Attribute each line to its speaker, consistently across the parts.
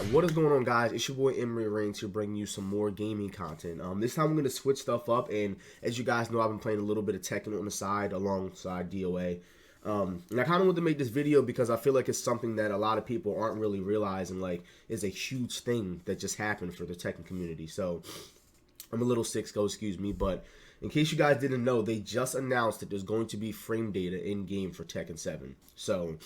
Speaker 1: Alright, what is going on, guys? It's your boy EmeryReigns here bringing you some more gaming content. This time I'm going to switch stuff up, and as you guys know, I've been playing a little bit of Tekken on the side alongside DOA. And I kind of want to make this video because I feel like it's something that a lot of people aren't really realizing, like, is a huge thing that just happened for the Tekken community. So, I'm a little sick, so excuse me, but in case you guys didn't know, they just announced that there's going to be frame data in-game for Tekken 7. So,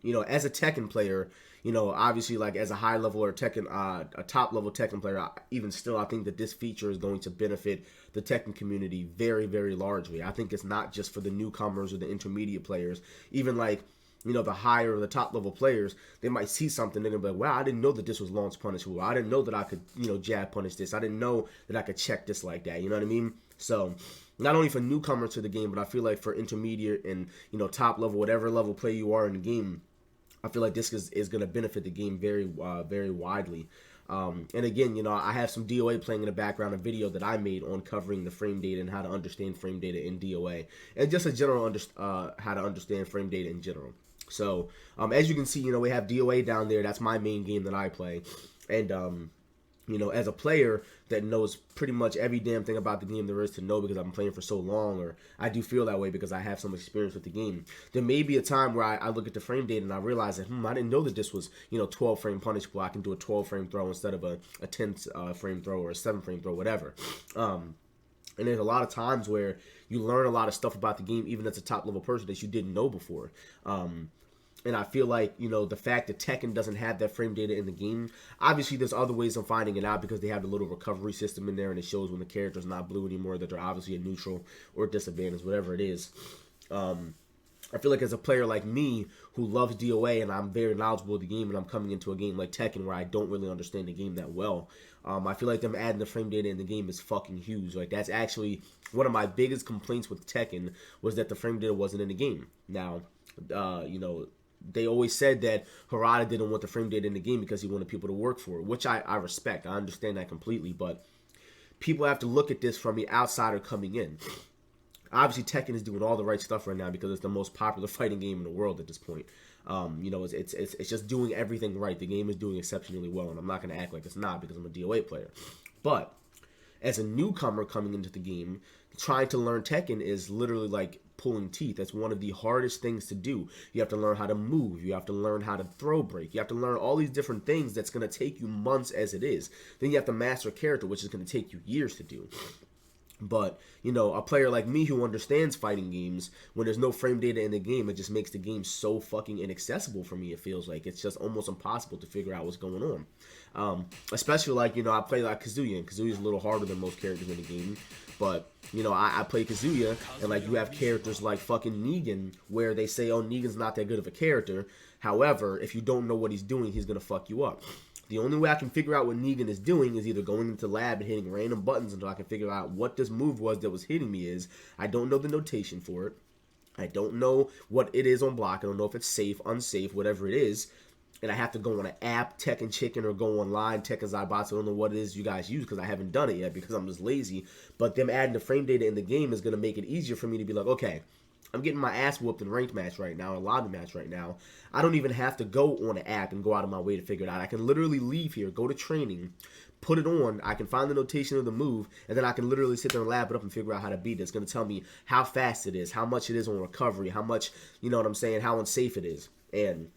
Speaker 1: you know, as a Tekken player, you know, obviously, like, as a high level or Tekken, a top level Tekken player, even still, I think that this feature is going to benefit the Tekken community very, very largely. I think it's not just for the newcomers or the intermediate players. Even, like, you know, the higher or the top level players, they might see something and they'll be like, wow, I didn't know that this was launch punishable. I didn't know that I could, you know, jab punish this. I didn't know that I could check this like that. You know what I mean? So, not only for newcomers to the game, but I feel like for intermediate and, you know, top level, whatever level play you are in the game, I feel like this is going to benefit the game very, very widely. And again, you know, I have some DOA playing in the background, a video that I made on covering the frame data and how to understand frame data in DOA, and just a general how to understand frame data in general. So, as you can see, you know, we have DOA down there. That's my main game that I play, and you know, as a player that knows pretty much every damn thing about the game there is to know because I've been playing for so long, or I do feel that way because I have some experience with the game, there may be a time where I look at the frame data and I realize that, I didn't know that this was, you know, 12 frame punishable. I can do a 12 frame throw instead of a 10 frame throw or a 7 frame throw, whatever. And there's a lot of times where you learn a lot of stuff about the game, even as a top level person, that you didn't know before. And I feel like, you know, the fact that Tekken doesn't have that frame data in the game, obviously there's other ways of finding it out because they have the little recovery system in there and it shows when the character's not blue anymore that they're obviously a neutral or disadvantage, whatever it is. I feel like as a player like me who loves DOA and I'm very knowledgeable of the game and I'm coming into a game like Tekken where I don't really understand the game that well, I feel like them adding the frame data in the game is fucking huge. Like, that's actually one of my biggest complaints with Tekken, was that the frame data wasn't in the game. Now, you know, they always said that Harada didn't want the frame data in the game because he wanted people to work for it, which I respect. I understand that completely, but people have to look at this from the outsider coming in. Obviously, Tekken is doing all the right stuff right now because it's the most popular fighting game in the world at this point. You know, it's just doing everything right. The game is doing exceptionally well, and I'm not going to act like it's not because I'm a DOA player. But as a newcomer coming into the game, trying to learn Tekken is literally like pulling teeth. That's one of the hardest things to do. You have to learn how to move. You have to learn how to throw break. You have to learn all these different things that's going to take you months as it is. Then you have to master a character, which is going to take you years to do. But, you know, a player like me who understands fighting games, when there's no frame data in the game, it just makes the game so fucking inaccessible for me. It feels like it's just almost impossible to figure out what's going on. Especially, like, you know, I play like Kazuya, and Kazuya's a little harder than most characters in the game. But, you know, I play Kazuya, and, like, you have characters like fucking Negan, where they say, oh, Negan's not that good of a character. However, if you don't know what he's doing, he's going to fuck you up. The only way I can figure out what Negan is doing is either going into the lab and hitting random buttons until I can figure out what this move was that was hitting me is. I don't know the notation for it. I don't know what it is on block. I don't know if it's safe, unsafe, whatever it is. And I have to go on an app, Tekken Chicken, or go online, Tekken Zybots. I don't know what it is you guys use because I haven't done it yet because I'm just lazy. But them adding the frame data in the game is going to make it easier for me to be like, okay, I'm getting my ass whooped in ranked match right now, a lobby match right now. I don't even have to go on an app and go out of my way to figure it out. I can literally leave here, go to training, put it on, I can find the notation of the move, and then I can literally sit there and lab it up and figure out how to beat it. It's going to tell me how fast it is, how much it is on recovery, how much, you know what I'm saying, how unsafe it is. And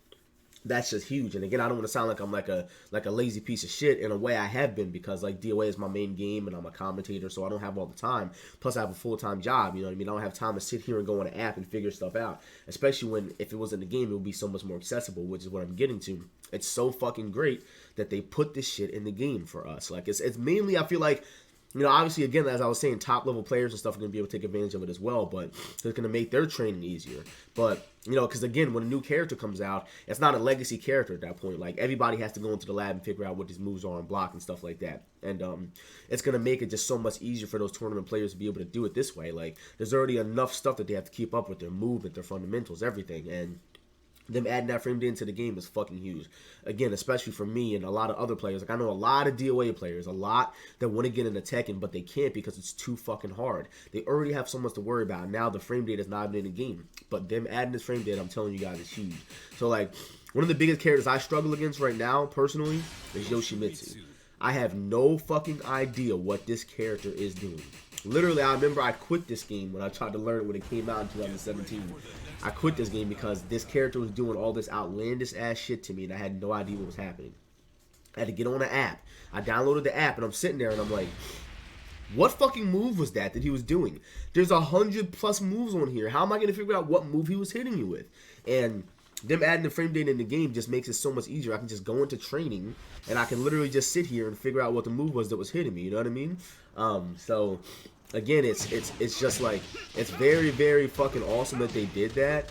Speaker 1: that's just huge. And again, I don't want to sound like I'm like a lazy piece of shit. In a way, I have been, because like DOA is my main game and I'm a commentator, so I don't have all the time. Plus, I have a full-time job. You know what I mean? I don't have time to sit here and go on an app and figure stuff out. Especially when, if it was in the game, it would be so much more accessible, which is what I'm getting to. It's so fucking great that they put this shit in the game for us. Like, it's mainly, I feel like, you know, obviously, again, as I was saying, top-level players and stuff are going to be able to take advantage of it as well, but it's going to make their training easier. But, you know, because, again, when a new character comes out, it's not a legacy character at that point. Like, everybody has to go into the lab and figure out what these moves are and block and stuff like that. And it's going to make it just so much easier for those tournament players to be able to do it this way. Like, there's already enough stuff that they have to keep up with, their movement, their fundamentals, everything. And them adding that frame data into the game is fucking huge. Again, especially for me and a lot of other players. Like, I know a lot of DOA players, a lot that want to get into Tekken, but they can't because it's too fucking hard. They already have so much to worry about. Now the frame data is not even in the game. But them adding this frame data, I'm telling you guys, is huge. So, like, one of the biggest characters I struggle against right now, personally, is Yoshimitsu. I have no fucking idea what this character is doing. Literally, I remember I quit this game when I tried to learn it when it came out in 2017. I quit this game because this character was doing all this outlandish ass shit to me, and I had no idea what was happening. I had to get on the app. I downloaded the app, and I'm sitting there, and I'm like, what fucking move was that he was doing? There's 100+ moves on here. How am I going to figure out what move he was hitting you with? And them adding the frame data in the game just makes it so much easier. I can just go into training, and I can literally just sit here and figure out what the move was that was hitting me. You know what I mean? So again, it's just like, it's very, very fucking awesome that they did that,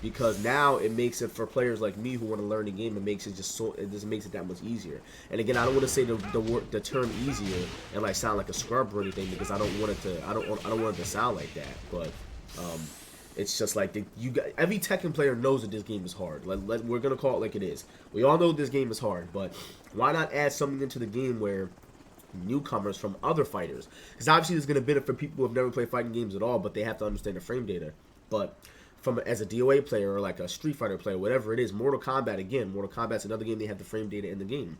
Speaker 1: because now it makes it for players like me who want to learn the game. It makes it just makes it that much easier. And again, I don't want to say the term easier and like sound like a scrub or anything, because I don't want it to. I don't want it to sound like that. But it's just like every Tekken player knows that this game is hard. We're gonna call it like it is. We all know this game is hard, but why not add something into the game where newcomers from other fighters, because obviously there's going to benefit people who have never played fighting games at all, but they have to understand the frame data. But as a DOA player or like a Street Fighter player, whatever it is, Mortal Kombat's another game they have the frame data in the game.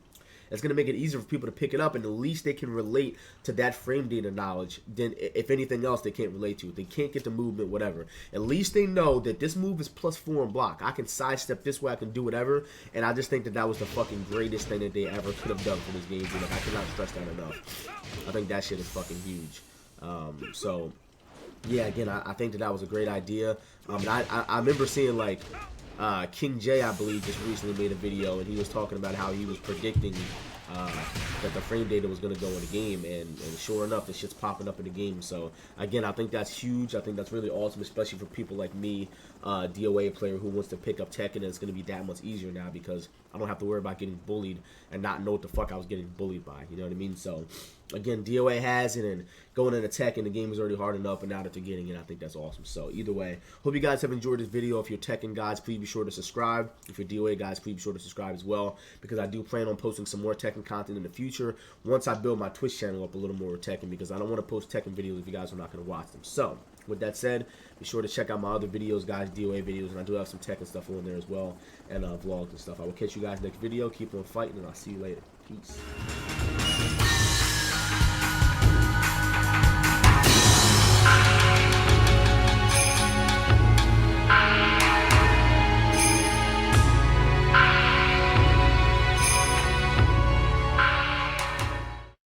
Speaker 1: It's going to make it easier for people to pick it up, and at least they can relate to that frame data knowledge. Then, if anything else, they can't relate to. They can't get the movement, whatever. At least they know that this move is +4 in block. I can sidestep this way, I can do whatever. And I just think that was the fucking greatest thing that they ever could have done for this game. Like, I cannot stress that enough. I think that shit is fucking huge. So, yeah, again, I think that was a great idea. And I remember seeing, like, King J, I believe, just recently made a video, and he was talking about how he was predicting that the frame data was going to go in the game, and sure enough, the shit's popping up in the game. So again, I think that's huge. I think that's really awesome, especially for people like me, DOA player who wants to pick up Tekken, and it's going to be that much easier now because I don't have to worry about getting bullied and not know what the fuck I was getting bullied by. You know what I mean? So again, DOA has it, and going into Tekken, the game is already hard enough, and now that they're getting it, I think that's awesome. So either way, hope you guys have enjoyed this video. If you're Tekken guys, please be sure to subscribe. If you're DOA guys, please be sure to subscribe as well, because I do plan on posting some more Tekken content in the future once I build my Twitch channel up a little more with Tekken, because I don't want to post Tekken videos if you guys are not going to watch them. So with that said, be sure to check out my other videos, guys, DOA videos, and I do have some Tekken stuff on there as well, and vlogs and stuff. I will catch you guys next video. Keep on fighting, and I'll see you later. Peace.